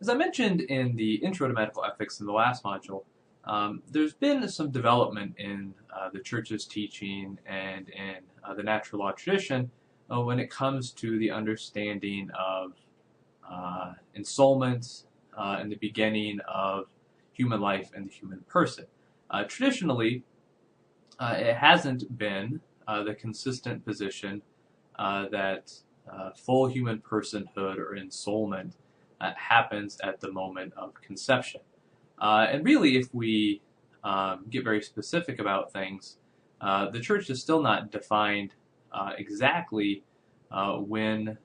As I mentioned in the Intro to Medical Ethics in the last module, there's been some development in the Church's teaching and in the natural law tradition when it comes to the understanding of ensoulment and the beginning of human life and the human person. Traditionally, it hasn't been the consistent position that full human personhood or ensoulment happens at the moment of conception. And really, if we get very specific about things, the church has still not defined exactly when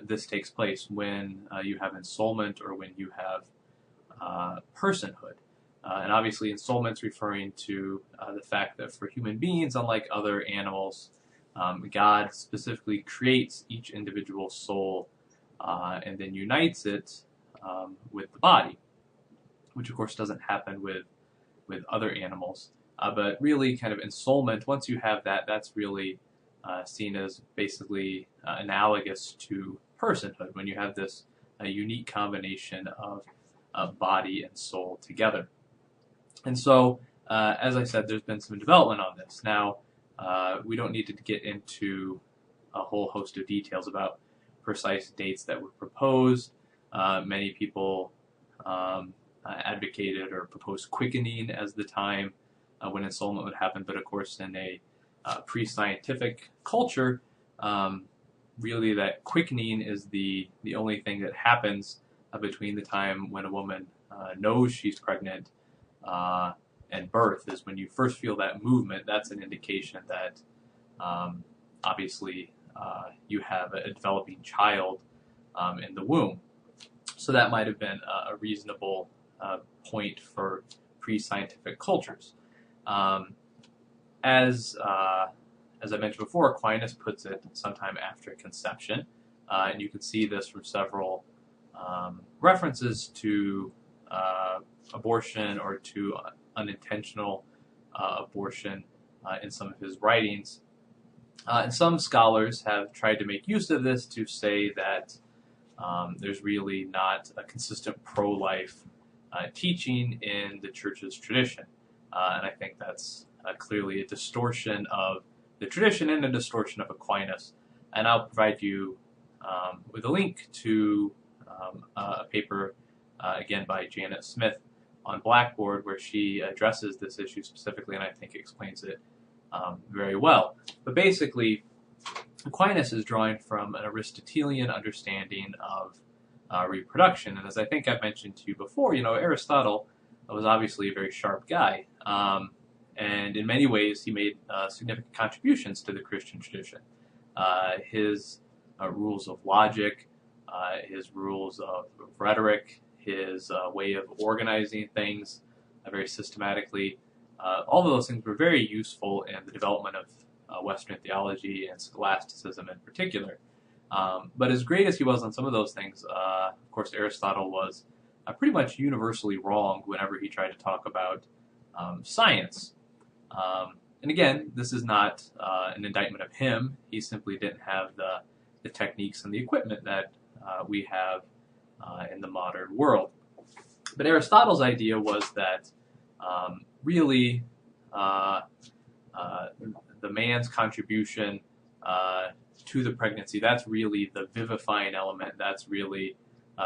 this takes place, when you have ensoulment or when you have personhood. And obviously, ensoulment's referring to the fact that for human beings, unlike other animals, God specifically creates each individual soul and then unites it with the body, which of course doesn't happen with other animals. But really, kind of ensoulment, once you have that, that's really seen as basically analogous to personhood, when you have this unique combination of body and soul together. And so, as I said, there's been some development on this. Now, we don't need to get into a whole host of details about precise dates that were proposed. Many people advocated or proposed quickening as the time when ensoulment would happen, but of course in a pre-scientific culture, really that quickening is the only thing that happens between the time when a woman knows she's pregnant and birth. Is when you first feel that movement. That's an indication that obviously you have a developing child in the womb. So that might have been a reasonable point for pre-scientific cultures. As I mentioned before, Aquinas puts it sometime after conception, and you can see this from several references to abortion or to unintentional abortion in some of his writings. And some scholars have tried to make use of this to say that there's really not a consistent pro-life teaching in the church's tradition. And I think that's clearly a distortion of the tradition and a distortion of Aquinas. And I'll provide you with a link to a paper, again by Janet Smith on Blackboard, where she addresses this issue specifically, and I think explains it very well. But basically, Aquinas is drawing from an Aristotelian understanding of reproduction. And as I think I've mentioned to you before, Aristotle was obviously a very sharp guy. And in many ways, he made significant contributions to the Christian tradition. His rules of logic, his rules of rhetoric, his way of organizing things very systematically, all of those things were very useful in the development of Western theology and scholasticism in particular. But as great as he was on some of those things, of course, Aristotle was pretty much universally wrong whenever he tried to talk about science. And again, this is not an indictment of him. He simply didn't have the techniques and the equipment that we have in the modern world. But Aristotle's idea was that really the man's contribution to the pregnancy, that's really the vivifying element, that's really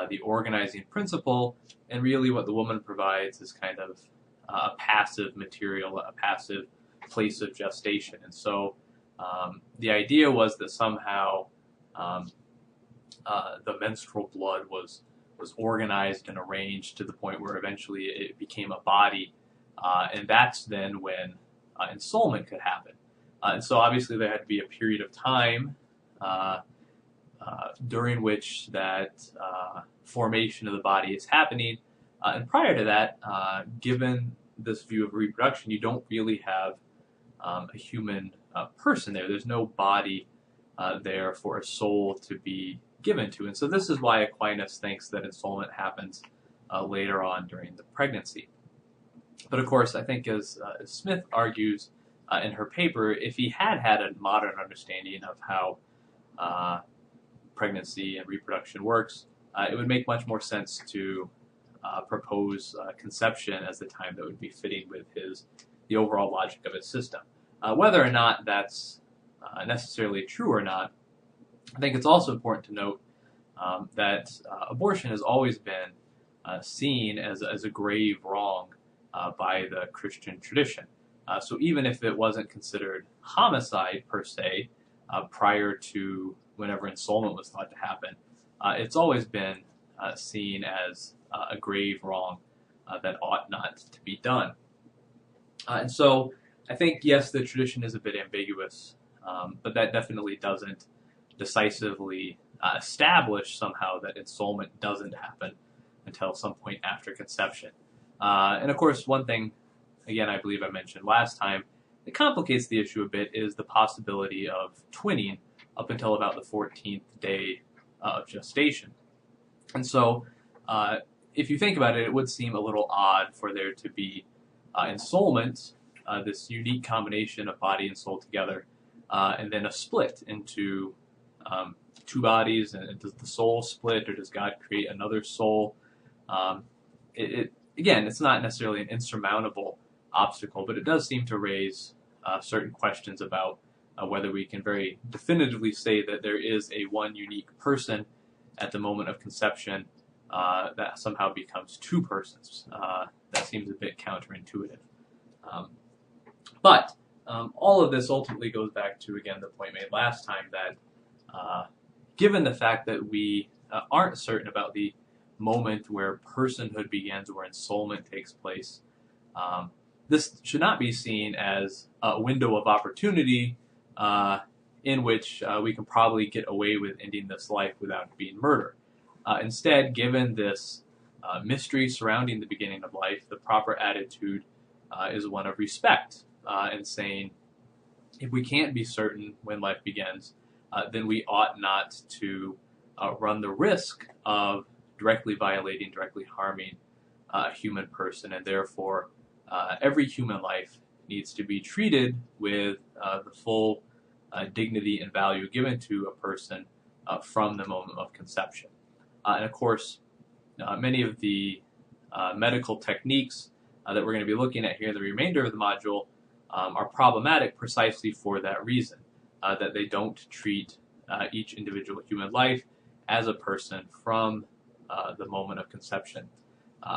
the organizing principle, and really what the woman provides is kind of a passive material, a passive place of gestation. And so the idea was that somehow the menstrual blood was organized and arranged to the point where eventually it became a body, and that's then when ensoulment could happen. And so obviously there had to be a period of time during which that formation of the body is happening. And prior to that, given this view of reproduction, you don't really have a human person there. There's no body there for a soul to be given to. And so this is why Aquinas thinks that ensoulment happens later on during the pregnancy. But of course, I think as Smith argues in her paper, if he had had a modern understanding of how pregnancy and reproduction works, it would make much more sense to propose conception as the time that would be fitting with the overall logic of his system. Whether or not that's necessarily true or not, I think it's also important to note that abortion has always been seen as a grave wrong by the Christian tradition. So even if it wasn't considered homicide per se prior to whenever ensoulment was thought to happen, it's always been seen as a grave wrong that ought not to be done. And so I think, yes, the tradition is a bit ambiguous, but that definitely doesn't decisively establish somehow that ensoulment doesn't happen until some point after conception. And of course, one thing, again, I believe I mentioned last time, that complicates the issue a bit is the possibility of twinning up until about the 14th day of gestation. And so if you think about it, it would seem a little odd for there to be ensoulment, this unique combination of body and soul together, and then a split into two bodies. And does the soul split, or does God create another soul? Again, it's not necessarily an insurmountable obstacle, but it does seem to raise certain questions about whether we can very definitively say that there is a one unique person at the moment of conception that somehow becomes two persons. That seems a bit counterintuitive. But all of this ultimately goes back to, again, the point made last time that given the fact that we aren't certain about the moment where personhood begins, where ensoulment takes place, this should not be seen as a window of opportunity in which we can probably get away with ending this life without being murder. Instead, given this mystery surrounding the beginning of life, the proper attitude is one of respect and saying, if we can't be certain when life begins, then we ought not to run the risk of directly violating, directly harming a human person, and therefore every human life needs to be treated with the full dignity and value given to a person from the moment of conception. And of course, many of the medical techniques that we're going to be looking at here in the remainder of the module are problematic precisely for that reason, that they don't treat each individual human life as a person from the moment of conception,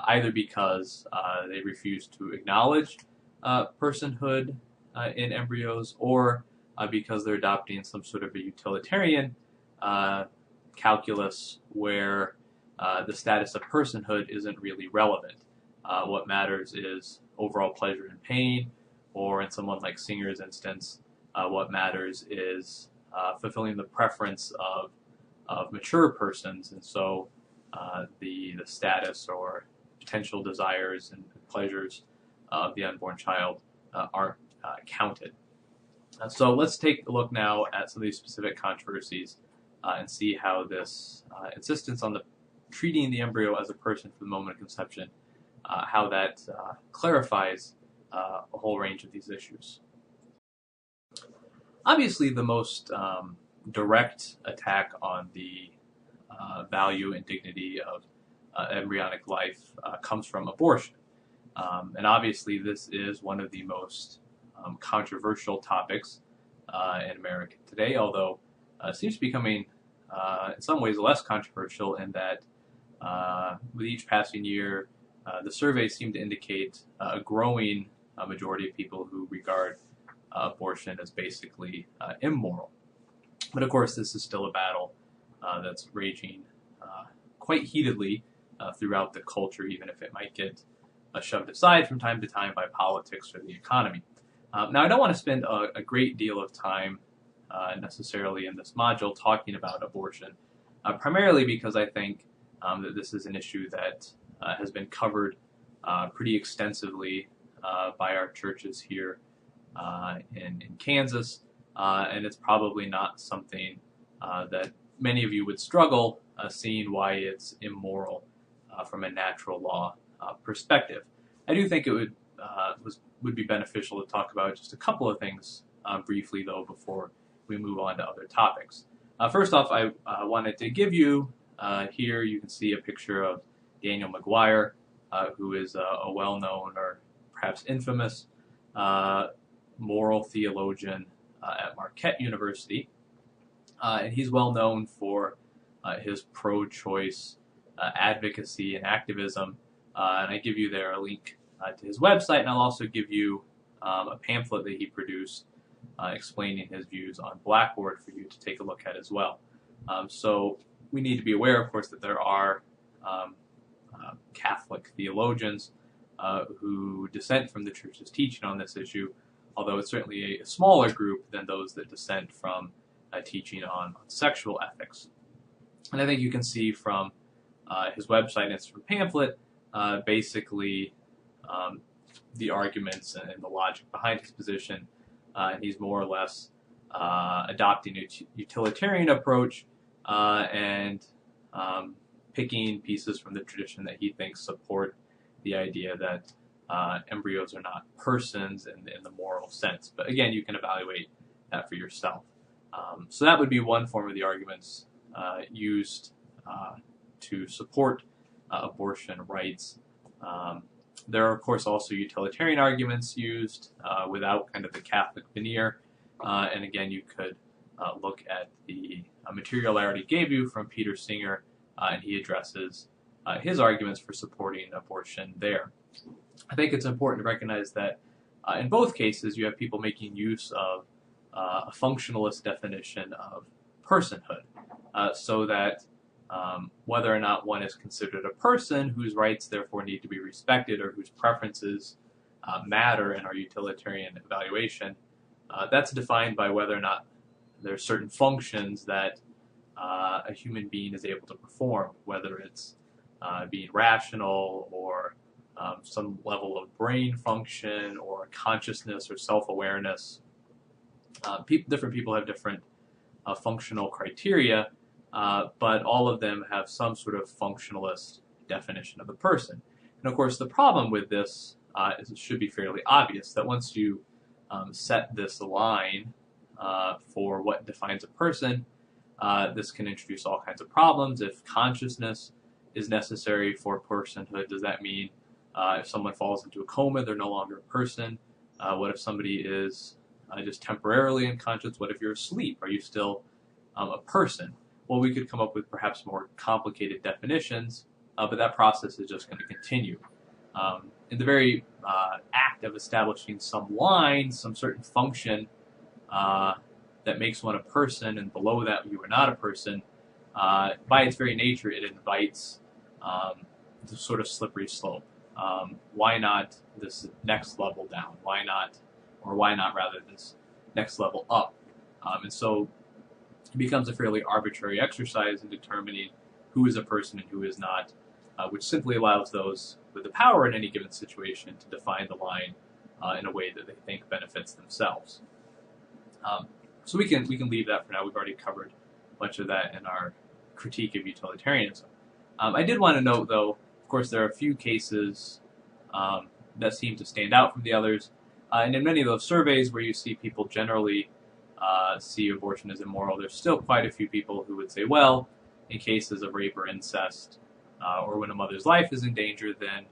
either because they refuse to acknowledge personhood in embryos, or because they're adopting some sort of a utilitarian calculus where the status of personhood isn't really relevant. What matters is overall pleasure and pain, or in someone like Singer's instance, what matters is fulfilling the preference of mature persons, and so the status or potential desires and pleasures of the unborn child aren't counted. So let's take a look now at some of these specific controversies and see how this insistence on treating the embryo as a person from the moment of conception, how that clarifies a whole range of these issues. Obviously, the most direct attack on the value and dignity of embryonic life comes from abortion. And obviously, this is one of the most controversial topics in America today, although it seems to be becoming, in some ways, less controversial in that with each passing year, the surveys seem to indicate a growing majority of people who regard abortion as basically immoral. But of course, this is still a battle that's raging quite heatedly throughout the culture, even if it might get shoved aside from time to time by politics or the economy. Now, I don't want to spend a great deal of time necessarily in this module talking about abortion, primarily because I think that this is an issue that has been covered pretty extensively by our churches here in Kansas, and it's probably not something that many of you would struggle seeing why it's immoral from a natural law perspective. I do think it would be beneficial to talk about just a couple of things briefly, though, before we move on to other topics. First off, I wanted to give you Here you can see a picture of Daniel McGuire, who is a well-known or perhaps infamous moral theologian at Marquette University. And he's well known for his pro-choice advocacy and activism. And I give you there a link to his website, and I'll also give you a pamphlet that he produced explaining his views on Blackboard for you to take a look at as well. So we need to be aware, of course, that there are Catholic theologians who dissent from the Church's teaching on this issue, although it's certainly a smaller group than those that dissent from teaching on sexual ethics. And I think you can see from his website and his pamphlet basically the arguments and the logic behind his position. He's more or less adopting a utilitarian approach and picking pieces from the tradition that he thinks support the idea that embryos are not persons in the moral sense. But again, you can evaluate that for yourself. So that would be one form of the arguments used to support abortion rights. There are, of course, also utilitarian arguments used without kind of the Catholic veneer. And again, you could look at the material I already gave you from Peter Singer, and he addresses his arguments for supporting abortion there. I think it's important to recognize that in both cases, you have people making use of a functionalist definition of personhood, so that whether or not one is considered a person whose rights therefore need to be respected or whose preferences matter in our utilitarian evaluation, that's defined by whether or not there are certain functions that a human being is able to perform, whether it's being rational or some level of brain function or consciousness or self-awareness. Different people have different functional criteria, but all of them have some sort of functionalist definition of a person. And of course, the problem with this is it should be fairly obvious that once you set this line for what defines a person, this can introduce all kinds of problems. If consciousness is necessary for personhood, does that mean if someone falls into a coma, they're no longer a person? What if somebody is just temporarily unconscious? What if you're asleep? Are you still a person? Well, we could come up with perhaps more complicated definitions, but that process is just going to continue. In the very act of establishing some line, some certain function that makes one a person, and below that you are not a person, by its very nature it invites the sort of slippery slope. Why not this next level down? Why not rather this next level up? And so it becomes a fairly arbitrary exercise in determining who is a person and who is not, which simply allows those with the power in any given situation to define the line in a way that they think benefits themselves. So we can leave that for now. We've already covered much of that in our critique of utilitarianism. I did want to note, though, of course, there are a few cases that seem to stand out from the others. And in many of those surveys where you see people generally see abortion as immoral, there's still quite a few people who would say, well, in cases of rape or incest, or when a mother's life is in danger, then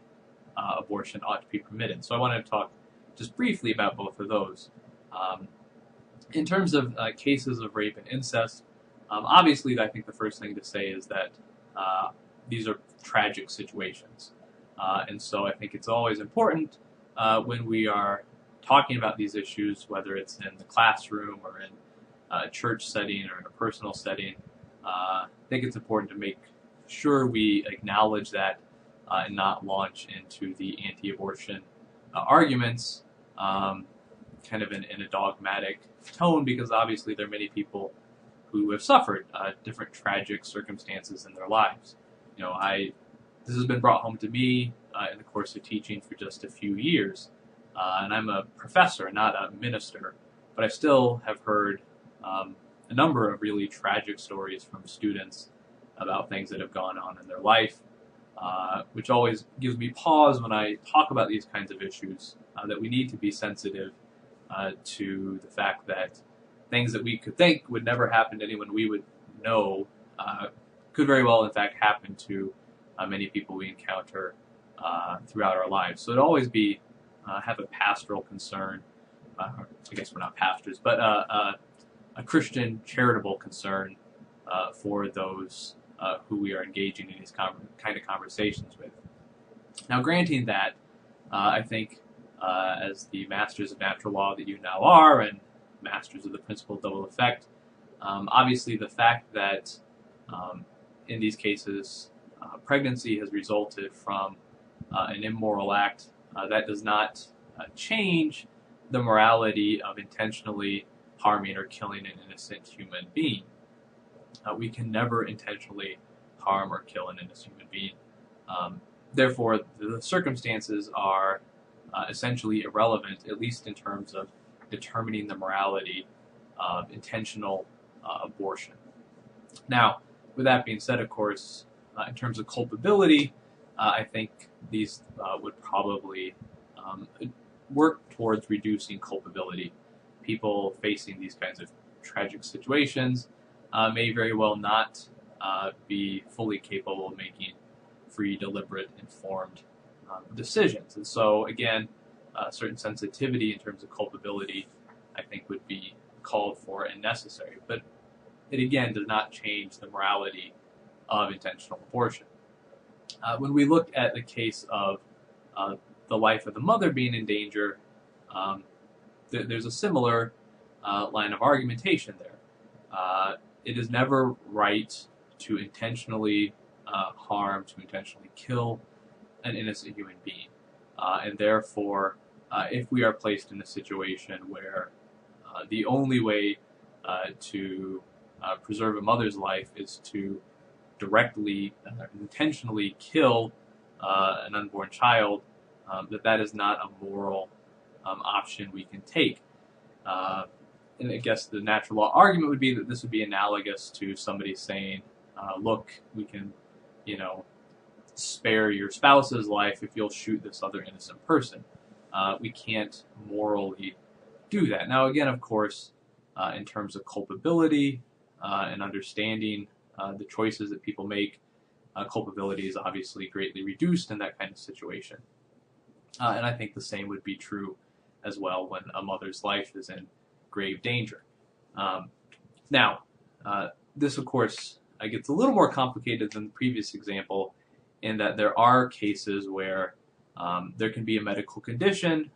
abortion ought to be permitted. So I wanted to talk just briefly about both of those. In terms of cases of rape and incest, obviously I think the first thing to say is that these are tragic situations. And so I think it's always important when we are talking about these issues, whether it's in the classroom or in a church setting or in a personal setting, I think it's important to make sure we acknowledge that and not launch into the anti-abortion arguments kind of in a dogmatic tone, because obviously there are many people who have suffered different tragic circumstances in their lives. You know, this has been brought home to me in the course of teaching for just a few years, and I'm a professor, not a minister, but I still have heard a number of really tragic stories from students about things that have gone on in their life, which always gives me pause when I talk about these kinds of issues, that we need to be sensitive to the fact that things that we could think would never happen to anyone we would know could very well, in fact, happen to many people we encounter throughout our lives. So it'd always be have a pastoral concern. I guess we're not pastors, but a Christian charitable concern for those who we are engaging in these kind of conversations with. Now, granting that, I think as the masters of natural law that you now are, and masters of the principle of double effect, obviously the fact that in these cases pregnancy has resulted from an immoral act, that does not change the morality of intentionally harming or killing an innocent human being. We can never intentionally harm or kill an innocent human being. Therefore, the circumstances are essentially irrelevant, at least in terms of determining the morality of intentional abortion. Now, with that being said, of course, in terms of culpability, I think these would probably work towards reducing culpability. People facing these kinds of tragic situations may very well not be fully capable of making free, deliberate, informed decisions. And so, again, a certain sensitivity in terms of culpability, I think, would be called for and necessary. But it, again, does not change the morality of intentional abortion. When we look at the case of the life of the mother being in danger, there's a similar line of argumentation there. It is never right to intentionally harm, to intentionally kill an innocent human being. And therefore, if we are placed in a situation where the only way to preserve a mother's life is to directly, intentionally kill an unborn child, that is not a moral option we can take. And I guess the natural law argument would be that this would be analogous to somebody saying, look, we can, spare your spouse's life if you'll shoot this other innocent person. We can't morally do that. Now, again, of course, in terms of culpability and understanding the choices that people make, culpability is obviously greatly reduced in that kind of situation. And I think the same would be true as well when a mother's life is in grave danger. Now, this, of course, gets a little more complicated than the previous example in that there are cases where there can be a medical condition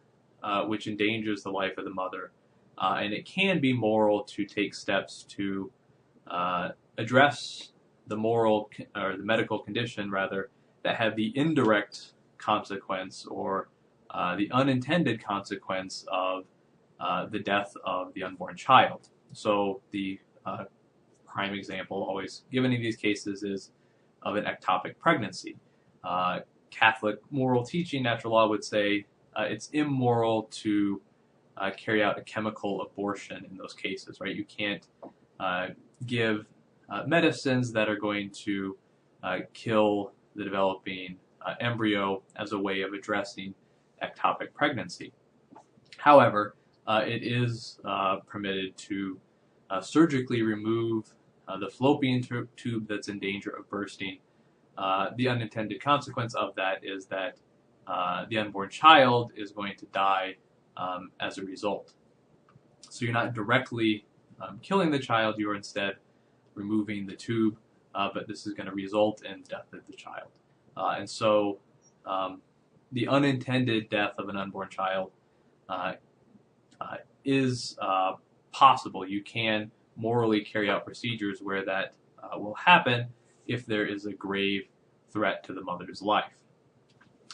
which endangers the life of the mother, and it can be moral to take steps to address the moral or the medical condition, rather, that have the indirect consequence or the unintended consequence of the death of the unborn child. So the prime example always given in these cases is of an ectopic pregnancy. Catholic moral teaching, natural law would say it's immoral to carry out a chemical abortion in those cases, right? You can't give medicines that are going to kill the developing embryo as a way of addressing ectopic pregnancy. However, it is permitted to surgically remove the fallopian tube that's in danger of bursting. The unintended consequence of that is that the unborn child is going to die as a result. So you're not directly killing the child, you are instead removing the tube, but this is going to result in death of the child. And so the unintended death of an unborn child is possible. You can morally carry out procedures where that will happen if there is a grave threat to the mother's life.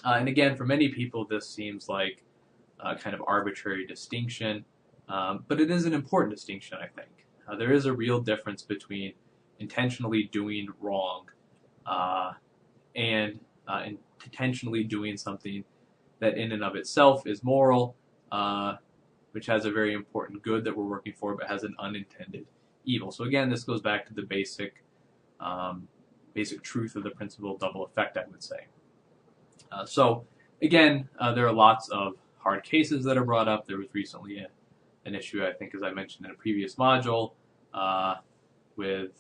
And again, for many people, this seems like a kind of arbitrary distinction, but it is an important distinction, I think. There is a real difference between intentionally doing wrong and intentionally doing something that in and of itself is moral, which has a very important good that we're working for, but has an unintended evil. So again, this goes back to the basic truth of the principle of double effect, I would say. So again, there are lots of hard cases that are brought up. There was recently an issue, I think, as I mentioned in a previous module, with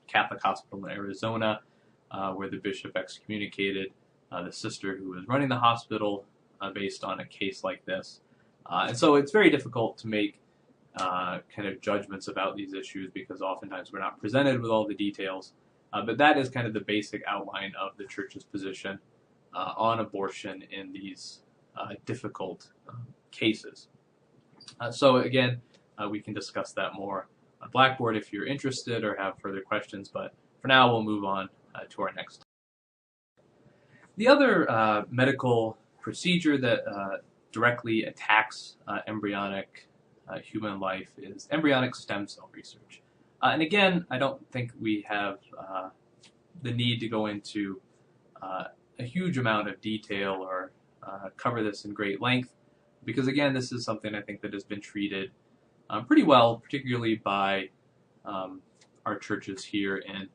Catholic hospital in Arizona, where the bishop excommunicated the sister who was running the hospital based on a case like this. And so it's very difficult to make kind of judgments about these issues because oftentimes we're not presented with all the details. But that is kind of the basic outline of the church's position on abortion in these difficult cases. So again, we can discuss that more on Blackboard if you're interested or have further questions, but for now we'll move on to our next. The other medical procedure that directly attacks embryonic human life is embryonic stem cell research. And again, I don't think we have the need to go into a huge amount of detail or cover this in great length, because again, this is something I think that has been treated pretty well, particularly by our churches here in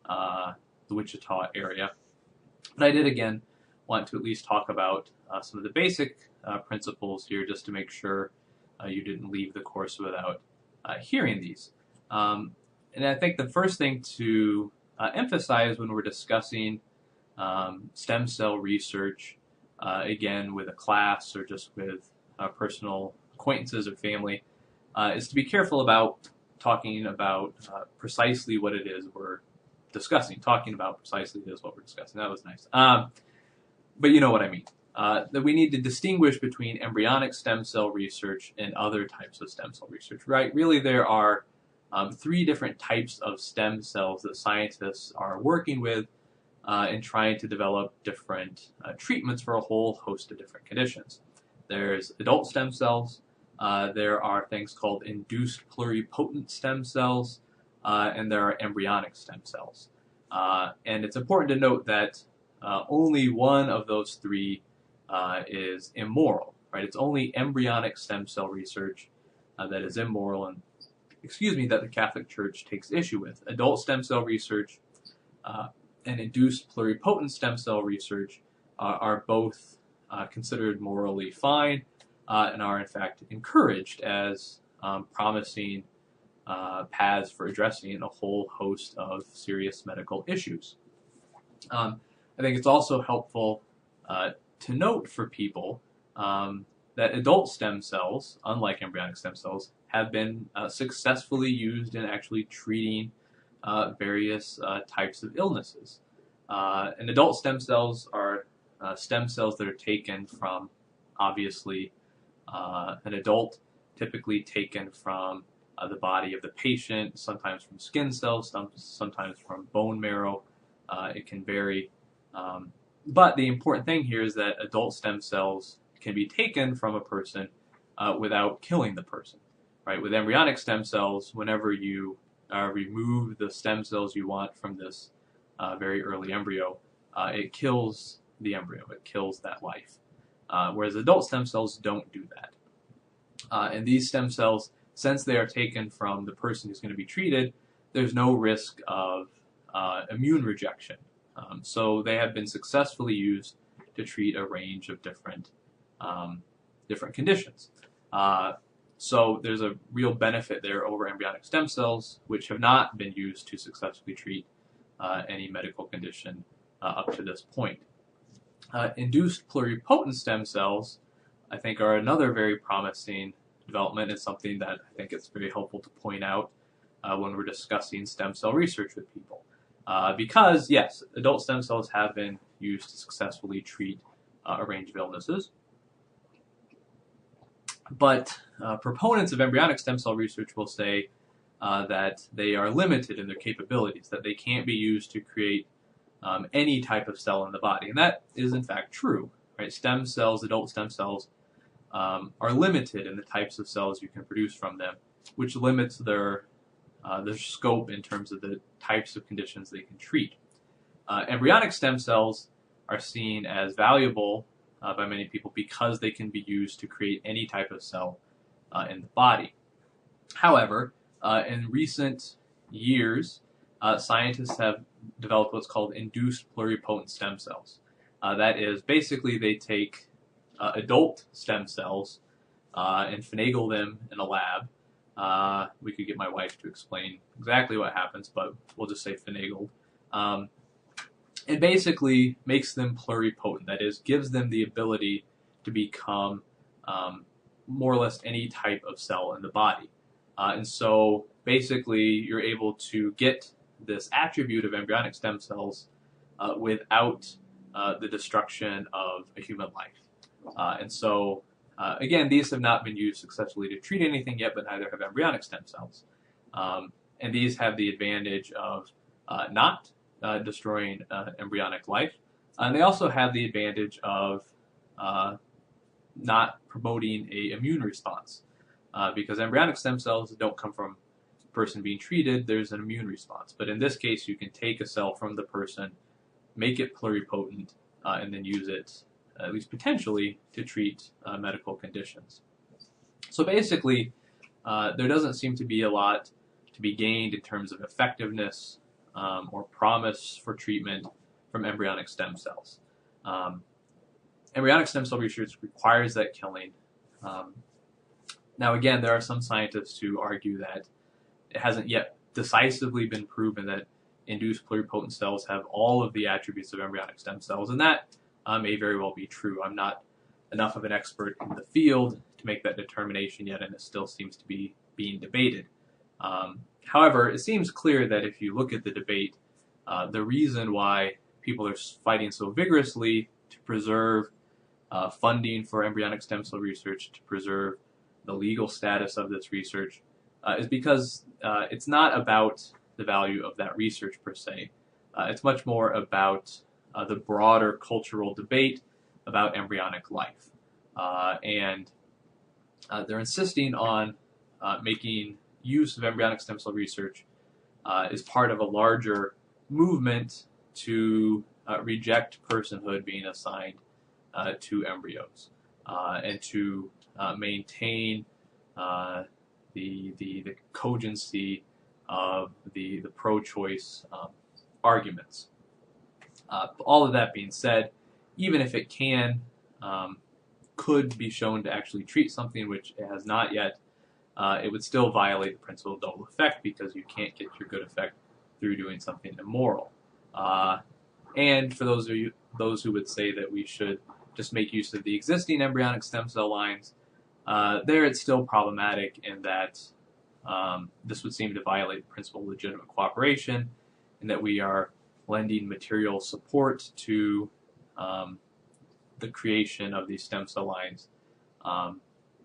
the Wichita area. But I did again want to at least talk about some of the basic principles here, just to make sure you didn't leave the course without hearing these. And I think the first thing to emphasize when we're discussing stem cell research, again with a class or just with personal acquaintances or family, is to be careful about talking about precisely what it is we're discussing. Talking about precisely what we're discussing. That was nice. But you know what I mean. That we need to distinguish between embryonic stem cell research and other types of stem cell research, right? Really, there are three different types of stem cells that scientists are working with in trying to develop different treatments for a whole host of different conditions. There's adult stem cells, there are things called induced pluripotent stem cells, and there are embryonic stem cells. And it's important to note that only one of those three is immoral, right? It's only embryonic stem cell research that is immoral and, that the Catholic Church takes issue with. Adult stem cell research and induced pluripotent stem cell research are both considered morally fine and are in fact encouraged as promising paths for addressing a whole host of serious medical issues. I think it's also helpful to note for people that adult stem cells, unlike embryonic stem cells, have been successfully used in actually treating various types of illnesses. And adult stem cells are stem cells that are taken from, obviously, an adult, typically taken from the body of the patient, sometimes from skin cells, sometimes from bone marrow. It can vary. But the important thing here is that adult stem cells can be taken from a person without killing the person. Right? With embryonic stem cells, whenever you remove the stem cells you want from this very early embryo, it kills the embryo. It kills that life. Whereas adult stem cells don't do that. And these stem cells, since they are taken from the person who's going to be treated, there's no risk of immune rejection. So they have been successfully used to treat a range of different conditions. So there's a real benefit there over embryonic stem cells, which have not been used to successfully treat any medical condition up to this point. Induced pluripotent stem cells, I think, are another very promising development. It's something that I think it's very helpful to point out when we're discussing stem cell research with people. Because, yes, adult stem cells have been used to successfully treat a range of illnesses. But proponents of embryonic stem cell research will say that they are limited in their capabilities, that they can't be used to create any type of cell in the body. And that is, in fact, true. Right? Stem cells, adult stem cells, are limited in the types of cells you can produce from them, which limits their scope in terms of the types of conditions they can treat. Embryonic stem cells are seen as valuable by many people because they can be used to create any type of cell in the body. However, in recent years, scientists have developed what's called induced pluripotent stem cells. That is, basically they take adult stem cells and finagle them in a lab We could get my wife to explain exactly what happens, but we'll just say finagled. It basically makes them pluripotent. That is, gives them the ability to become more or less any type of cell in the body. And so basically you're able to get this attribute of embryonic stem cells without the destruction of a human life. And so again, these have not been used successfully to treat anything yet, but neither have embryonic stem cells. And these have the advantage of not destroying embryonic life. And they also have the advantage of not promoting an immune response. Because embryonic stem cells don't come from the person being treated, there's an immune response. But in this case, you can take a cell from the person, make it pluripotent, and then use it, at least potentially, to treat medical conditions. So basically, there doesn't seem to be a lot to be gained in terms of effectiveness or promise for treatment from embryonic stem cells. Embryonic stem cell research requires that killing. Now again, there are some scientists who argue that it hasn't yet decisively been proven that induced pluripotent cells have all of the attributes of embryonic stem cells, and that may very well be true. I'm not enough of an expert in the field to make that determination yet, and it still seems to be being debated. However, it seems clear that if you look at the debate, the reason why people are fighting so vigorously to preserve funding for embryonic stem cell research, to preserve the legal status of this research, is because it's not about the value of that research per se. It's much more about the broader cultural debate about embryonic life. And they're insisting on making use of embryonic stem cell research as part of a larger movement to reject personhood being assigned to embryos and to maintain the cogency of the pro-choice arguments. All of that being said, even if it could be shown to actually treat something which it has not yet, it would still violate the principle of double effect, because you can't get your good effect through doing something immoral. And for those who would say that we should just make use of the existing embryonic stem cell lines, there it's still problematic in that this would seem to violate the principle of legitimate cooperation, in that we are lending material support to the creation of these stem cell lines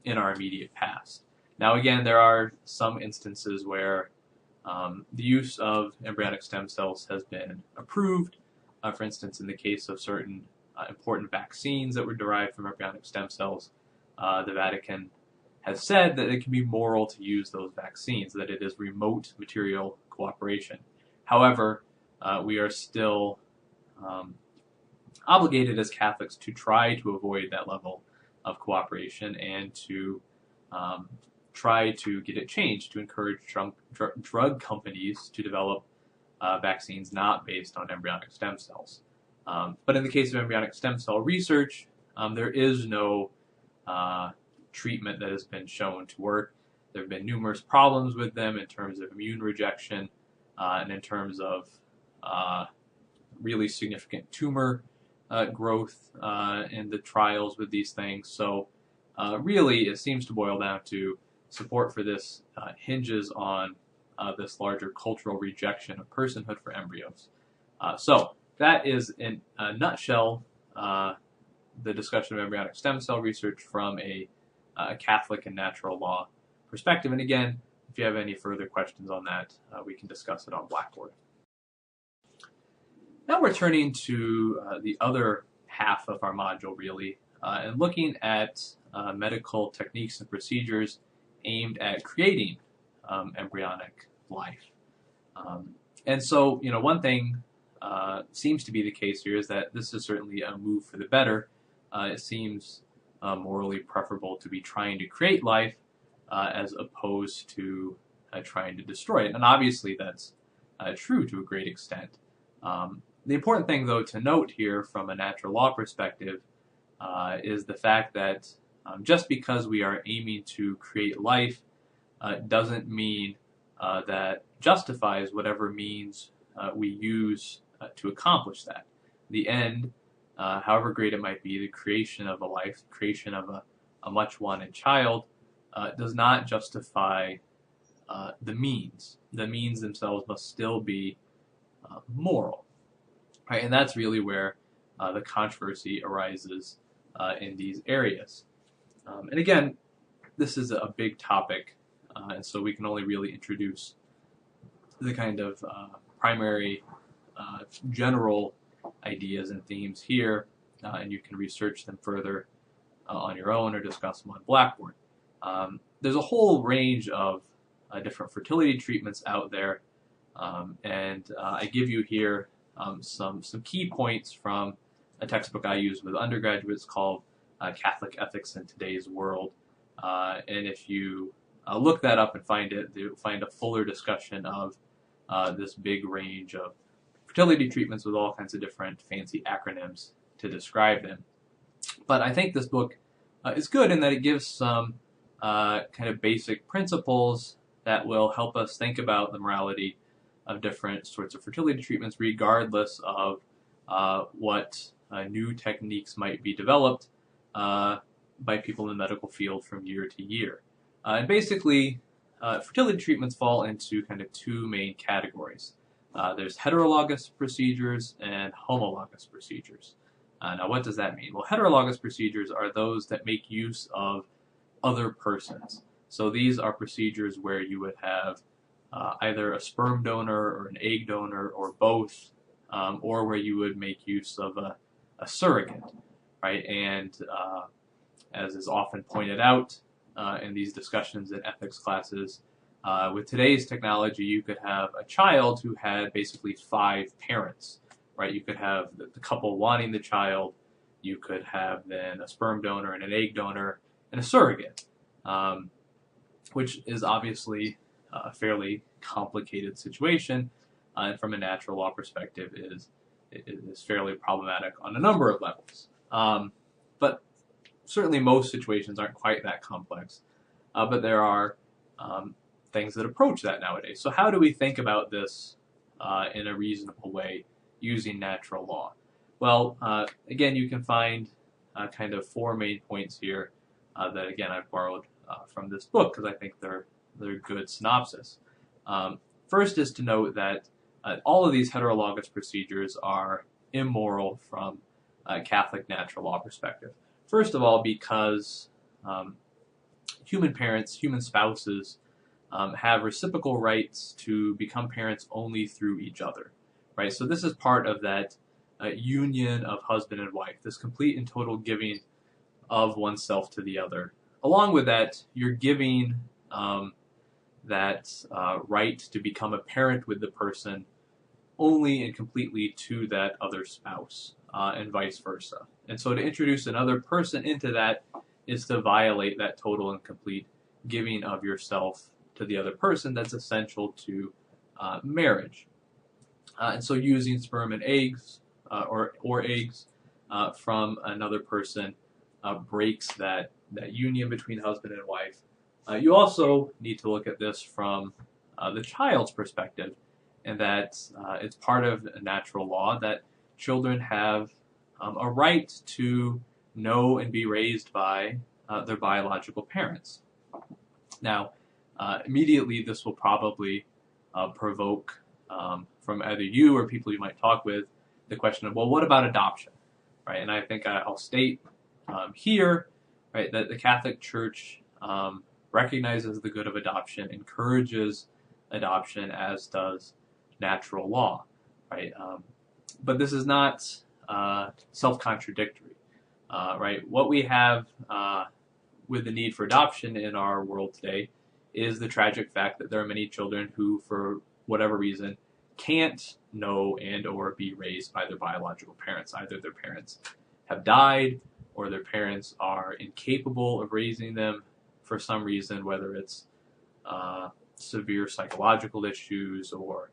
in our immediate past. Now again, there are some instances where the use of embryonic stem cells has been approved. For instance, in the case of certain important vaccines that were derived from embryonic stem cells, the Vatican has said that it can be moral to use those vaccines, that it is remote material cooperation. However, we are still obligated as Catholics to try to avoid that level of cooperation and to try to get it changed to encourage drug companies to develop vaccines not based on embryonic stem cells. But in the case of embryonic stem cell research, there is no treatment that has been shown to work. There have been numerous problems with them in terms of immune rejection and in terms of really significant tumor growth in the trials with these things. So really, it seems to boil down to support for this hinges on this larger cultural rejection of personhood for embryos. So that is, in a nutshell, the discussion of embryonic stem cell research from a Catholic and natural law perspective. And again, if you have any further questions on that, we can discuss it on Blackboard. Now we're turning to the other half of our module, really, and looking at medical techniques and procedures aimed at creating embryonic life. And so, one thing seems to be the case here is that this is certainly a move for the better. It seems morally preferable to be trying to create life as opposed to trying to destroy it. And obviously that's true to a great extent. The important thing, though, to note here from a natural law perspective is the fact that just because we are aiming to create life doesn't mean that justifies whatever means we use to accomplish that. The end, however great it might be, the creation of a life, creation of a much wanted child, does not justify the means. The means themselves must still be moral, right? And that's really where the controversy arises in these areas. And again, this is a big topic, and so we can only really introduce the kind of primary general ideas and themes here, and you can research them further on your own or discuss them on Blackboard. There's a whole range of different fertility treatments out there, and I give you here some key points from a textbook I use with undergraduates called Catholic Ethics in Today's World. And if you look that up and find it, you'll find a fuller discussion of this big range of fertility treatments with all kinds of different fancy acronyms to describe them. But I think this book is good in that it gives some kind of basic principles that will help us think about the morality of different sorts of fertility treatments, regardless of what new techniques might be developed by people in the medical field from year to year. And basically, fertility treatments fall into kind of two main categories. There's heterologous procedures and homologous procedures. Now, what does that mean? Well, heterologous procedures are those that make use of other persons. So these are procedures where you would have either a sperm donor or an egg donor or both, or where you would make use of a surrogate, right? And as is often pointed out in these discussions in ethics classes, with today's technology, you could have a child who had basically 5 parents, right? You could have the couple wanting the child, you could have then a sperm donor and an egg donor and a surrogate, which is obviously a fairly complicated situation, and from a natural law perspective is fairly problematic on a number of levels. But certainly most situations aren't quite that complex, but there are things that approach that nowadays. So how do we think about this in a reasonable way using natural law? Well, again, you can find kind of 4 main points here that, again, I've borrowed from this book because I think they're good synopsis. First is to note that all of these heterologous procedures are immoral from a Catholic natural law perspective. First of all, because human parents, human spouses, have reciprocal rights to become parents only through each other, right? So this is part of that union of husband and wife, this complete and total giving of oneself to the other. Along with that, you're giving that right to become a parent with the person only and completely to that other spouse, and vice versa. And so to introduce another person into that is to violate that total and complete giving of yourself to the other person that's essential to marriage. And so using sperm and eggs or eggs from another person breaks that union between husband and wife. You also need to look at this from the child's perspective, and that it's part of natural law that children have a right to know and be raised by their biological parents. Now, immediately this will probably provoke from either you or people you might talk with the question of, well, what about adoption, right? And I think I'll state here, right, that the Catholic Church recognizes the good of adoption, encourages adoption, as does natural law, right? But this is not self-contradictory, right? What we have with the need for adoption in our world today is the tragic fact that there are many children who, for whatever reason, can't know and or be raised by their biological parents. Either their parents have died or their parents are incapable of raising them for some reason, whether it's severe psychological issues or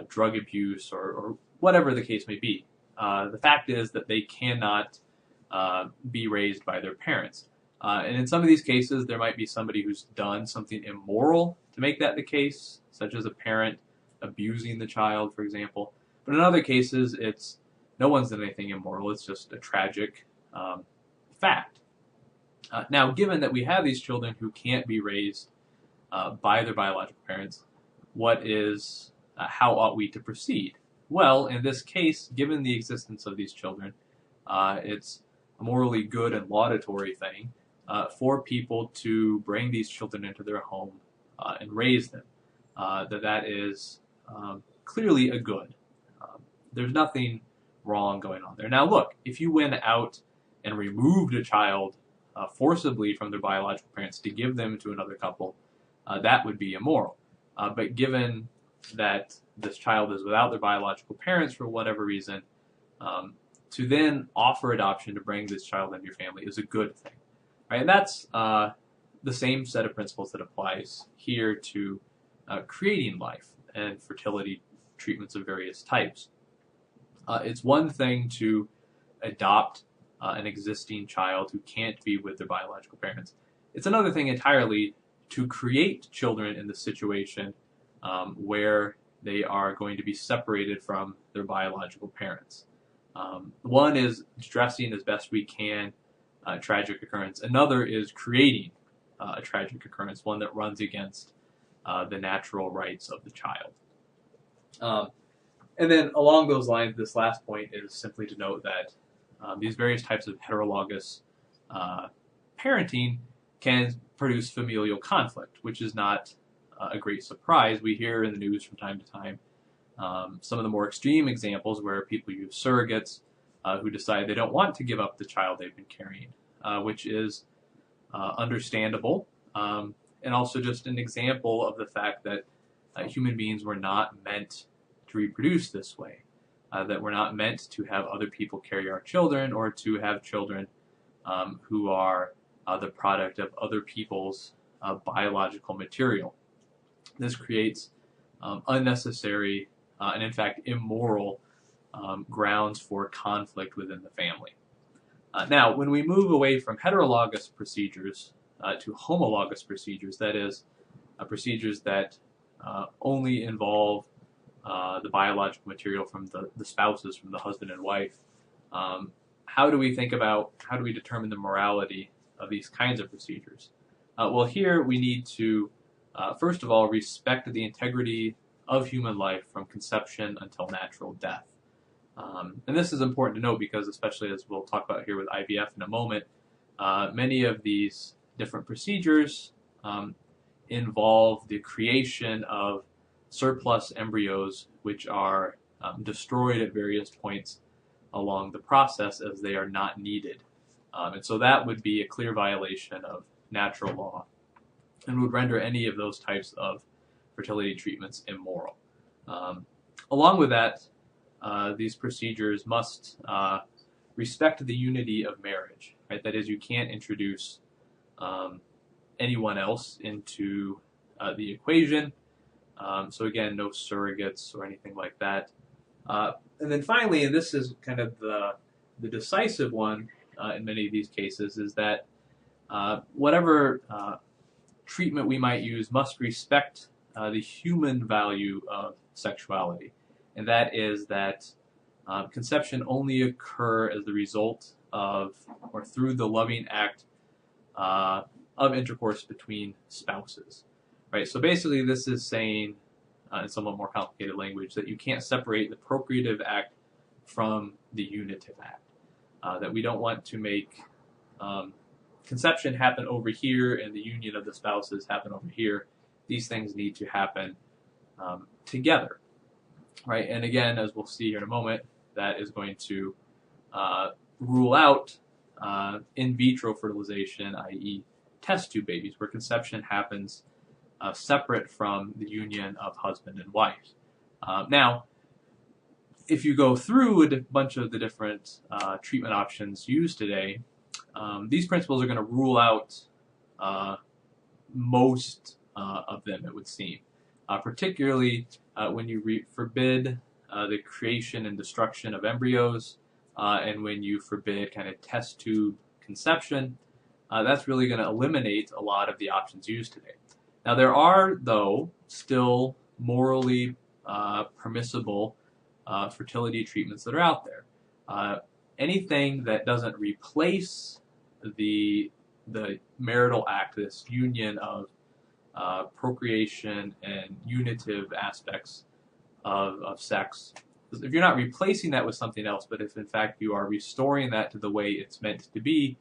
drug abuse or whatever the case may be. The fact is that they cannot be raised by their parents. And in some of these cases, there might be somebody who's done something immoral to make that the case, such as a parent abusing the child, for example. But in other cases, it's no one's done anything immoral. It's just a tragic fact. Now, given that we have these children who can't be raised by their biological parents, how ought we to proceed? Well, in this case, given the existence of these children, it's a morally good and laudatory thing for people to bring these children into their home and raise them. That is clearly a good. There's nothing wrong going on there. Now, look, if you went out and removed a child forcibly from their biological parents to give them to another couple, that would be immoral. But given that this child is without their biological parents for whatever reason, to then offer adoption to bring this child into your family is a good thing. Right? And that's the same set of principles that applies here to creating life and fertility treatments of various types. It's one thing to adopt an existing child who can't be with their biological parents. It's another thing entirely to create children in the situation where they are going to be separated from their biological parents. One is addressing as best we can a tragic occurrence. Another is creating a tragic occurrence, one that runs against the natural rights of the child. And then along those lines, this last point is simply to note that these various types of heterologous parenting can produce familial conflict, which is not a great surprise. We hear in the news from time to time some of the more extreme examples where people use surrogates who decide they don't want to give up the child they've been carrying, which is understandable, and also just an example of the fact that human beings were not meant to reproduce this way, that we're not meant to have other people carry our children or to have children who are the product of other people's biological material. This creates unnecessary and in fact immoral grounds for conflict within the family. Now, when we move away from heterologous procedures to homologous procedures, that is, procedures that only involve the biological material from the spouses, from the husband and wife, how do we determine the morality of these kinds of procedures? Well, here we need to, first of all, respect the integrity of human life from conception until natural death. And this is important to note because, especially as we'll talk about here with IVF in a moment, many of these different procedures involve the creation of surplus embryos which are destroyed at various points along the process as they are not needed. And so that would be a clear violation of natural law and would render any of those types of fertility treatments immoral. Along with that, these procedures must respect the unity of marriage. Right? That is, you can't introduce anyone else into the equation. So again, no surrogates or anything like that. And then finally, and this is kind of the decisive one in many of these cases, is that whatever treatment we might use must respect the human value of sexuality. And that is that conception only occur as the result of or through the loving act of intercourse between spouses. Right? So basically this is saying, in somewhat more complicated language, that you can't separate the procreative act from the unitive act. That we don't want to make conception happen over here and the union of the spouses happen over here. These things need to happen together. Right? And again, as we'll see here in a moment, that is going to rule out in vitro fertilization, i.e. test tube babies, where conception happens separate from the union of husband and wife. Now, if you go through a bunch of the different treatment options used today, these principles are going to rule out most of them, it would seem. Particularly when you forbid the creation and destruction of embryos, and when you forbid kind of test tube conception, that's really going to eliminate a lot of the options used today. Now, there are, though, still morally permissible fertility treatments that are out there. Anything that doesn't replace the marital act, this union of procreation and unitive aspects of sex. If you're not replacing that with something else, but if in fact you are restoring that to the way it's meant to be,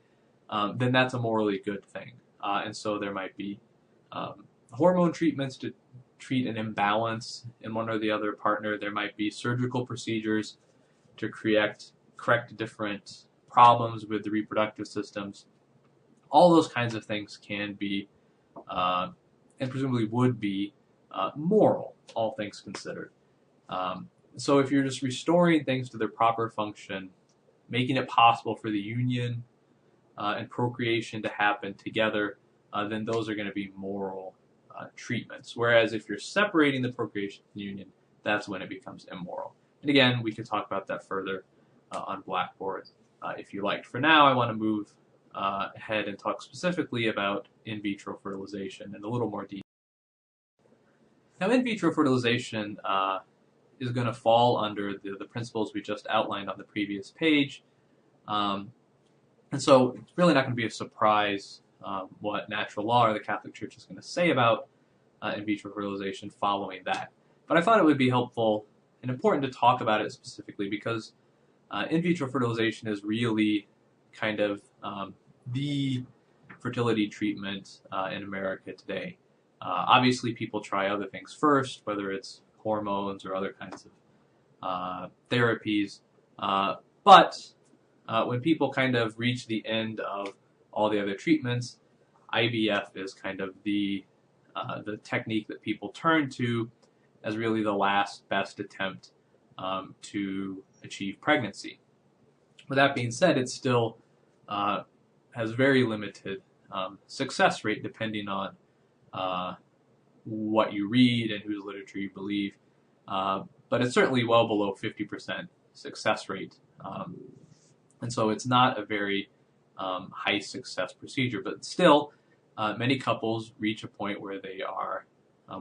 then that's a morally good thing. And so there might be hormone treatments to treat an imbalance in one or the other partner. There might be surgical procedures to correct different problems with the reproductive systems. All those kinds of things can be, and presumably would be, moral, all things considered. So if you're just restoring things to their proper function, making it possible for the union and procreation to happen together, then those are going to be moral treatments. Whereas if you're separating the procreation from the union, that's when it becomes immoral. And again, we could talk about that further on Blackboard if you like. For now, I want to move ahead and talk specifically about in vitro fertilization in a little more detail. Now, in vitro fertilization is going to fall under the principles we just outlined on the previous page. And so it's really not going to be a surprise what natural law or the Catholic Church is going to say about in vitro fertilization following that. But I thought it would be helpful and important to talk about it specifically because in vitro fertilization is really kind of the fertility treatment in America today. Obviously, people try other things first, whether it's hormones or other kinds of therapies. But when people kind of reach the end of all the other treatments, IVF is kind of the technique that people turn to as really the last best attempt to achieve pregnancy. With that being said, it still has very limited success rate depending on what you read and whose literature you believe, but it's certainly well below 50% success rate. And so it's not a very high success procedure, but still many couples reach a point where they are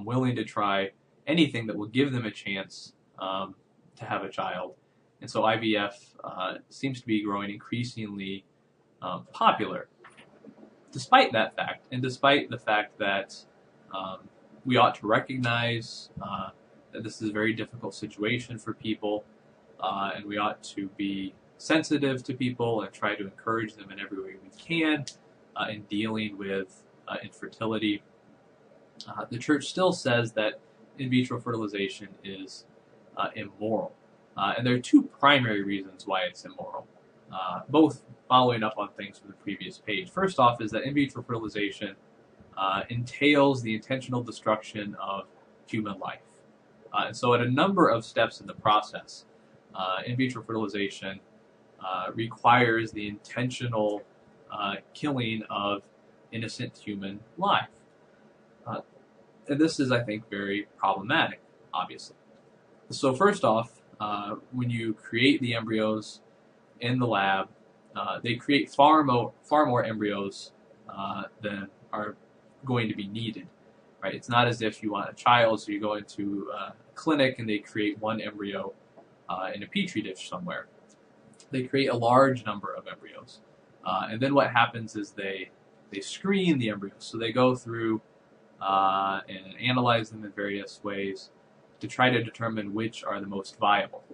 willing to try anything that will give them a chance to have a child. And so IVF seems to be growing increasingly popular. Despite that fact, and despite the fact that we ought to recognize that this is a very difficult situation for people, and we ought to be sensitive to people and try to encourage them in every way we can in dealing with infertility, the Church still says that in vitro fertilization is immoral. And there are two primary reasons why it's immoral, both following up on things from the previous page. First off is that in vitro fertilization entails the intentional destruction of human life. And so at a number of steps in the process, in vitro fertilization requires the intentional killing of innocent human life. And this is, I think, very problematic, obviously. So first off, when you create the embryos in the lab, they create far more embryos than are going to be needed. Right? It's not as if you want a child, so you go into a clinic and they create one embryo in a petri dish somewhere. They create a large number of embryos. And then what happens is they screen the embryos. So they go through and analyze them in various ways to try to determine which are the most viable.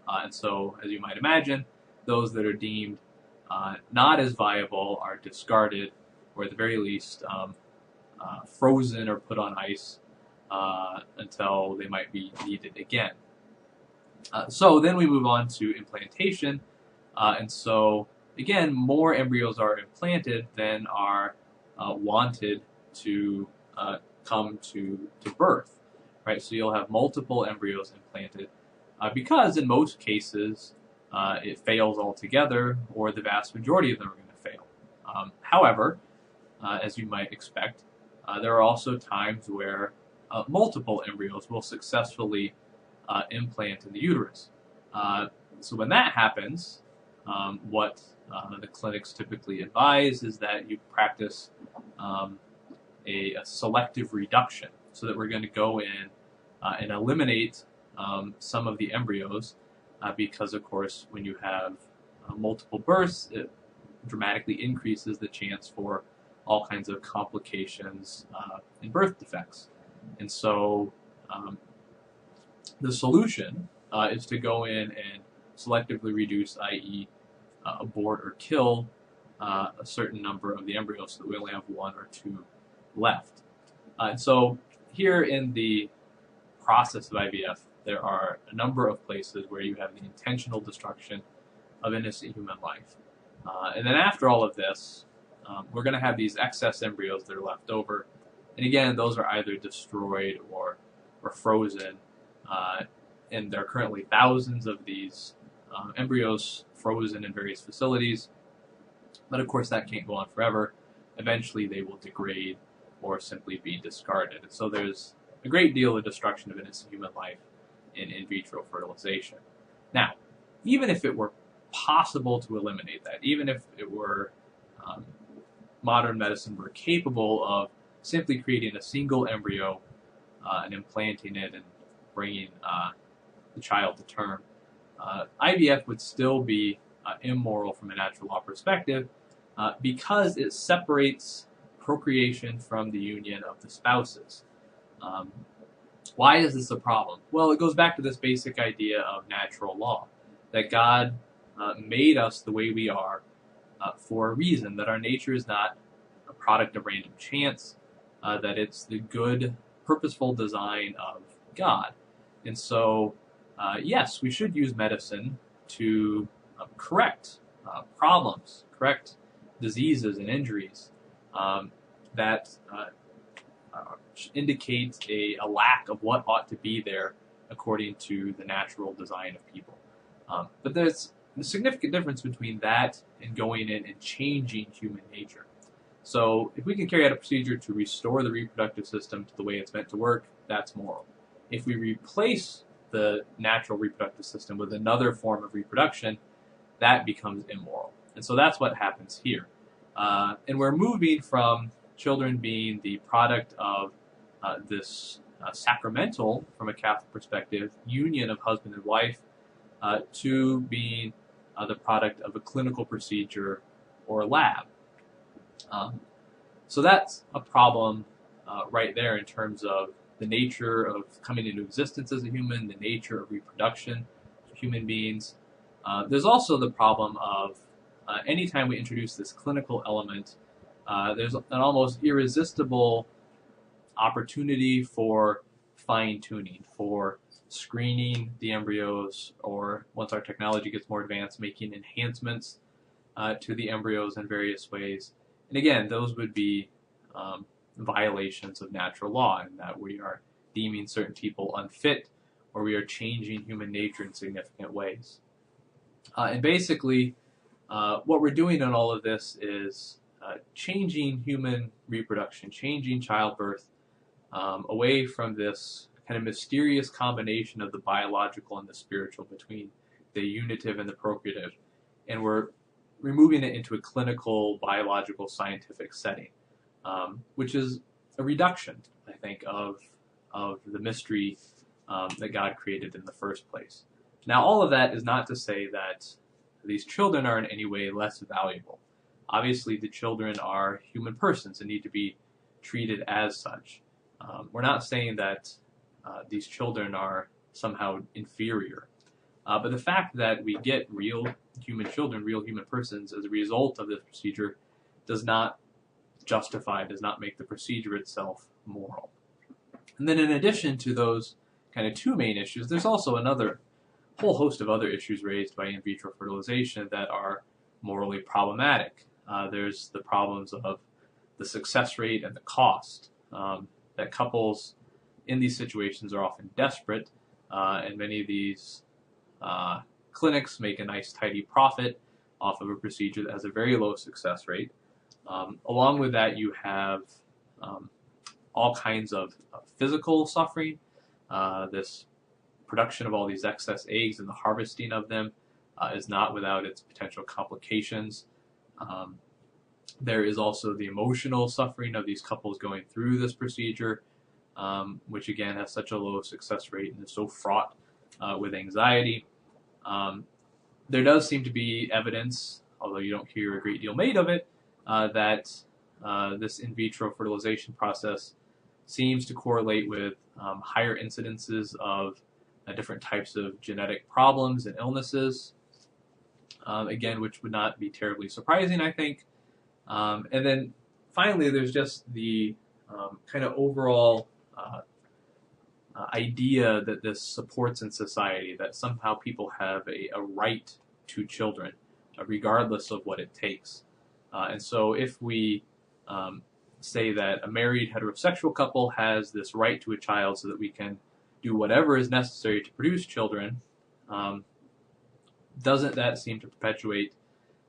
And so, as you might imagine, those that are deemed not as viable are discarded, or at the very least frozen or put on ice until they might be needed again. So then we move on to implantation. And so, again, more embryos are implanted than are wanted to come to birth. Right? So you'll have multiple embryos implanted because in most cases it fails altogether, or the vast majority of them are going to fail. However, as you might expect, there are also times where multiple embryos will successfully implant in the uterus. So when that happens, what the clinics typically advise is that you practice a selective reduction, so that we're going to go in and eliminate some of the embryos because, of course, when you have multiple births, it dramatically increases the chance for all kinds of complications and birth defects. And so the solution is to go in and selectively reduce, i.e. Abort or kill a certain number of the embryos so that we only have one or two left. And so here in the process of IVF, there are a number of places where you have the intentional destruction of innocent human life. And then after all of this, we're going to have these excess embryos that are left over. And again, those are either destroyed or frozen. And there are currently thousands of these embryos frozen in various facilities. But of course, that can't go on forever. Eventually, they will degrade or simply be discarded. And so there's a great deal of destruction of innocent human life in vitro fertilization. Now, even if it were possible to eliminate that, even if it were modern medicine were capable of simply creating a single embryo and implanting it and bringing the child to term, IVF would still be immoral from a natural law perspective because it separates procreation from the union of the spouses. Why is this a problem? Well, it goes back to this basic idea of natural law, that God made us the way we are for a reason, that our nature is not a product of random chance, that it's the good, purposeful design of God. And so, yes, we should use medicine to correct problems, correct diseases and injuries that indicate a lack of what ought to be there according to the natural design of people. But there's a significant difference between that and going in and changing human nature. So if we can carry out a procedure to restore the reproductive system to the way it's meant to work, that's moral. If we replace the natural reproductive system with another form of reproduction, that becomes immoral. And so that's what happens here. And we're moving from children being the product of this sacramental, from a Catholic perspective, union of husband and wife to being the product of a clinical procedure or a lab. So that's a problem right there in terms of the nature of coming into existence as a human, the nature of reproduction of human beings. There's also the problem of anytime we introduce this clinical element, there's an almost irresistible opportunity for fine-tuning, for screening the embryos, or once our technology gets more advanced, making enhancements to the embryos in various ways. And again, those would be violations of natural law, in that we are deeming certain people unfit, or we are changing human nature in significant ways. And basically, what we're doing in all of this is changing human reproduction, changing childbirth away from this kind of mysterious combination of the biological and the spiritual, between the unitive and the procreative. And we're removing it into a clinical, biological, scientific setting, which is a reduction, I think, of the mystery that God created in the first place. Now, all of that is not to say that these children are in any way less valuable. Obviously, the children are human persons and need to be treated as such. We're not saying that these children are somehow inferior. But the fact that we get real human children, real human persons, as a result of this procedure does not justify, does not make the procedure itself moral. And then in addition to those kind of two main issues, there's also another whole host of other issues raised by in vitro fertilization that are morally problematic. There's the problems of the success rate and the cost, that couples in these situations are often desperate, and many of these clinics make a nice tidy profit off of a procedure that has a very low success rate. Along with that, you have all kinds of physical suffering, this production of all these excess eggs and the harvesting of them, is not without its potential complications. There is also the emotional suffering of these couples going through this procedure, which again has such a low success rate and is so fraught with anxiety. There does seem to be evidence, although you don't hear a great deal made of it, that this in vitro fertilization process seems to correlate with higher incidences of different types of genetic problems and illnesses, again, which would not be terribly surprising, I think. And then finally, there's just the kind of overall idea that this supports in society, that somehow people have a right to children, regardless of what it takes. And so if we say that a married heterosexual couple has this right to a child so that we can do whatever is necessary to produce children, doesn't that seem to perpetuate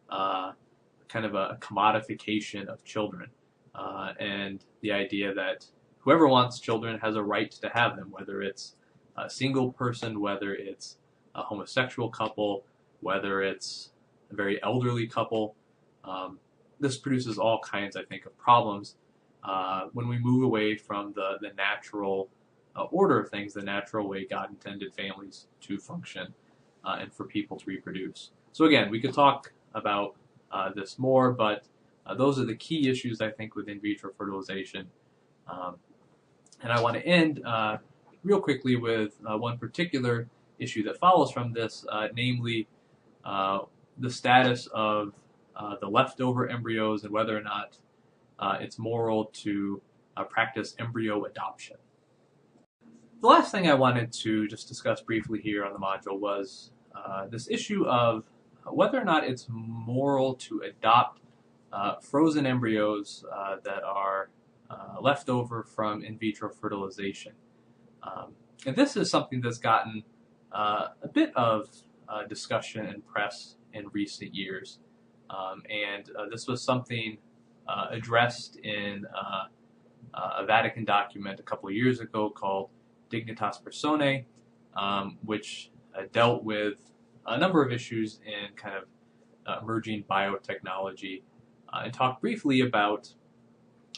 kind of a commodification of children, and the idea that whoever wants children has a right to have them, whether it's a single person, whether it's a homosexual couple, whether it's a very elderly couple. This produces all kinds, I think, of problems when we move away from the natural order of things, the natural way God intended families to function and for people to reproduce. So again, we could talk about this more, but those are the key issues, I think, with in vitro fertilization. And I want to end real quickly with one particular issue that follows from this, namely the status of the leftover embryos and whether or not it's moral to practice embryo adoption. The last thing I wanted to just discuss briefly here on the module was this issue of whether or not it's moral to adopt frozen embryos that are left over from in vitro fertilization. And this is something that's gotten a bit of discussion and press in recent years. And this was something addressed in a Vatican document a couple of years ago called Dignitas Personae, which dealt with a number of issues in kind of emerging biotechnology, and talked briefly about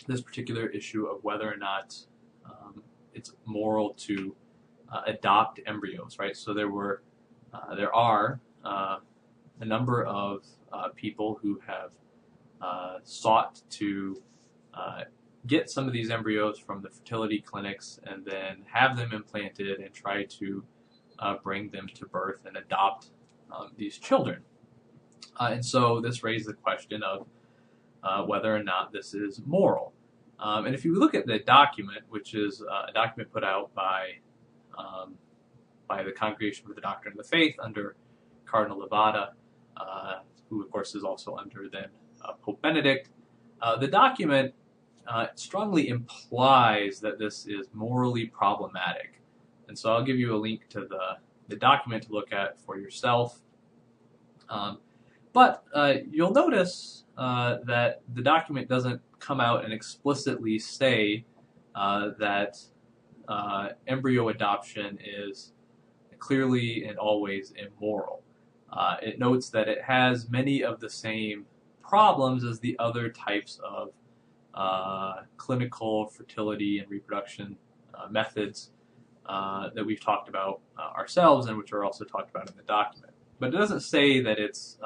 this particular issue of whether or not it's moral to adopt embryos, right? So there are a number of people who have sought to get some of these embryos from the fertility clinics and then have them implanted and try to bring them to birth and adopt these children. And so this raised the question of whether or not this is moral. And if you look at the document, which is a document put out by the Congregation for the Doctrine of the Faith under Cardinal Levada, who of course is also under then Pope Benedict, the document strongly implies that this is morally problematic. And so I'll give you a link to the document to look at for yourself. But you'll notice that the document doesn't come out and explicitly say that embryo adoption is clearly and always immoral. It notes that it has many of the same problems as the other types of clinical fertility and reproduction methods that we've talked about ourselves and which are also talked about in the document. But it doesn't say that it's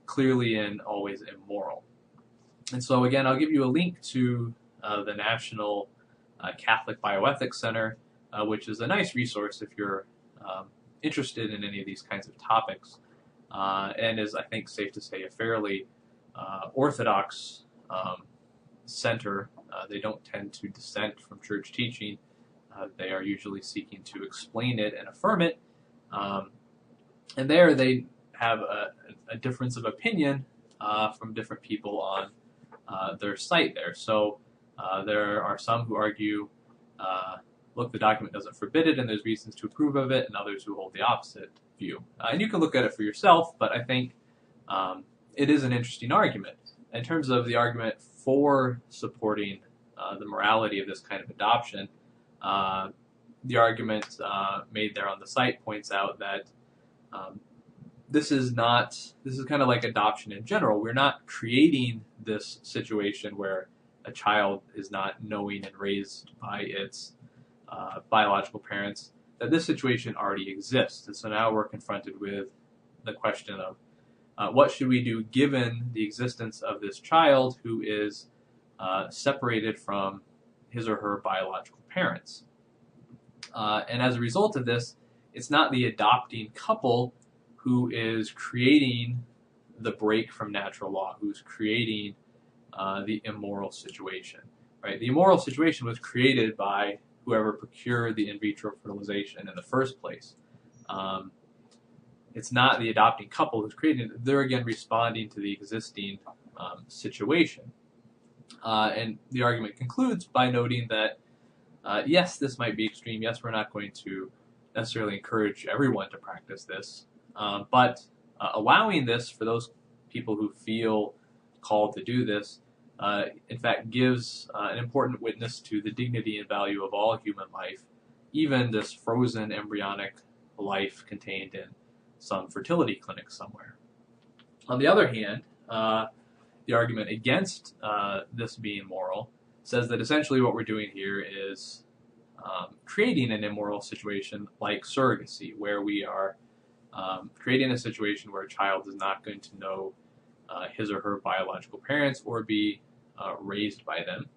clearly and always immoral. And so again, I'll give you a link to the National Catholic Bioethics Center, which is a nice resource if you're interested in any of these kinds of topics, and is, I think, safe to say, a fairly orthodox center. They don't tend to dissent from church teaching. They are usually seeking to explain it and affirm it. And there they have a difference of opinion from different people on their site there. So there are some who argue, look, the document doesn't forbid it and there's reasons to approve of it, and others who hold the opposite view. And you can look at it for yourself, but I think it is an interesting argument. In terms of the argument for supporting the morality of this kind of adoption, the argument made there on the site points out that this is kind of like adoption in general. We're not creating this situation where a child is not knowing and raised by its biological parents. That this situation already exists, and so now we're confronted with the question of what should we do given the existence of this child who is separated from his or her biological parents. And as a result of this, it's not the adopting couple who is creating the break from natural law, who's creating the immoral situation. Right? The immoral situation was created by whoever procured the in vitro fertilization in the first place. It's not the adopting couple who's creating it. They're again responding to the existing situation. And the argument concludes by noting that yes, this might be extreme. Yes, we're not going to necessarily encourage everyone to practice this. But allowing this for those people who feel called to do this, in fact, gives an important witness to the dignity and value of all human life, even this frozen embryonic life contained in some fertility clinic somewhere. On the other hand, the argument against this being moral says that essentially what we're doing here is creating an immoral situation like surrogacy, where we are creating a situation where a child is not going to know his or her biological parents or be raised by them.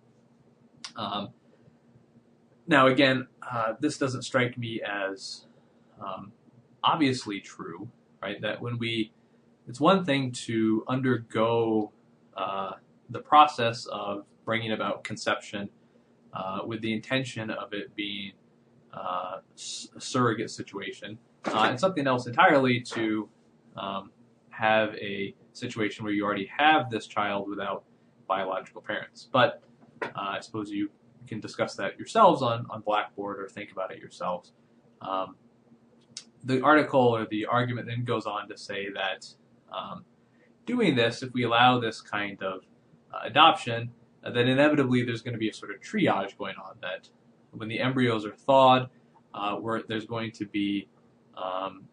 Now again, this doesn't strike me as obviously true, right? That it's one thing to undergo the process of bringing about conception with the intention of it being a surrogate situation, and something else entirely to have a situation where you already have this child without biological parents. But I suppose you can discuss that yourselves on Blackboard or think about it yourselves. The article or the argument then goes on to say that doing this, if we allow this kind of adoption, then inevitably there's going to be a sort of triage going on, that when the embryos are thawed, there's going to be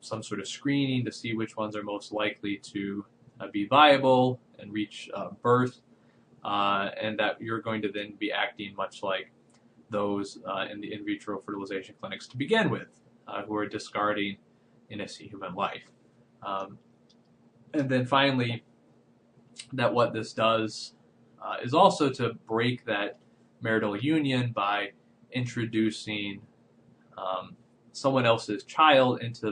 some sort of screening to see which ones are most likely to be viable and reach birth, and that you're going to then be acting much like those in the in vitro fertilization clinics to begin with, who are discarding innocent human life. And then finally, that what this does is also to break that marital union by introducing someone else's child into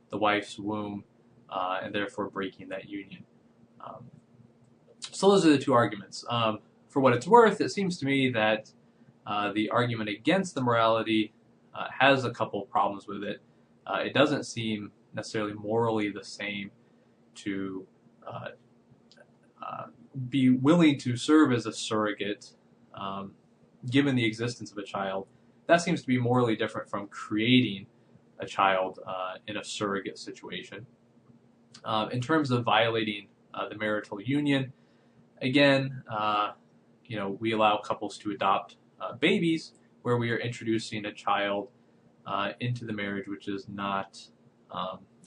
the wife's womb, and therefore breaking that union. So those are the two arguments. For what it's worth, it seems to me that the argument against the morality has a couple problems with it. It doesn't seem necessarily morally the same to be willing to serve as a surrogate given the existence of a child. That seems to be morally different from creating a child in a surrogate situation. In terms of violating the marital union, again, we allow couples to adopt babies where we are introducing a child into the marriage which is not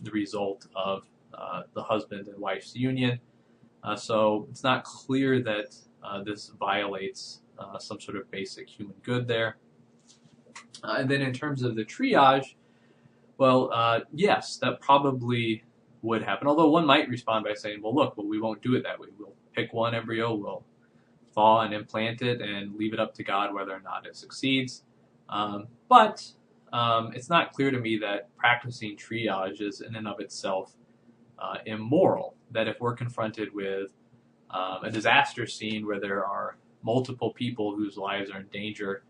the result of the husband and wife's union. So it's not clear that this violates some sort of basic human good there. And then in terms of the triage, well, yes, that probably would happen. Although one might respond by saying, well, look, we won't do it that way. We'll pick one embryo, we'll thaw and implant it, and leave it up to God whether or not it succeeds. But it's not clear to me that practicing triage is in and of itself immoral. That if we're confronted with a disaster scene where there are multiple people whose lives are in danger,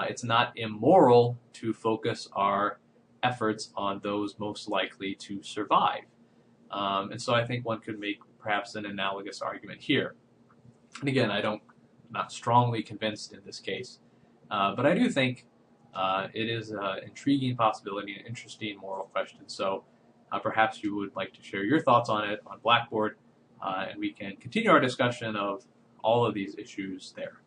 it's not immoral to focus our efforts on those most likely to survive. And so I think one could make perhaps an analogous argument here. And again, I'm not strongly convinced in this case, but I do think it is an intriguing possibility, an interesting moral question. So perhaps you would like to share your thoughts on it on Blackboard, and we can continue our discussion of all of these issues there.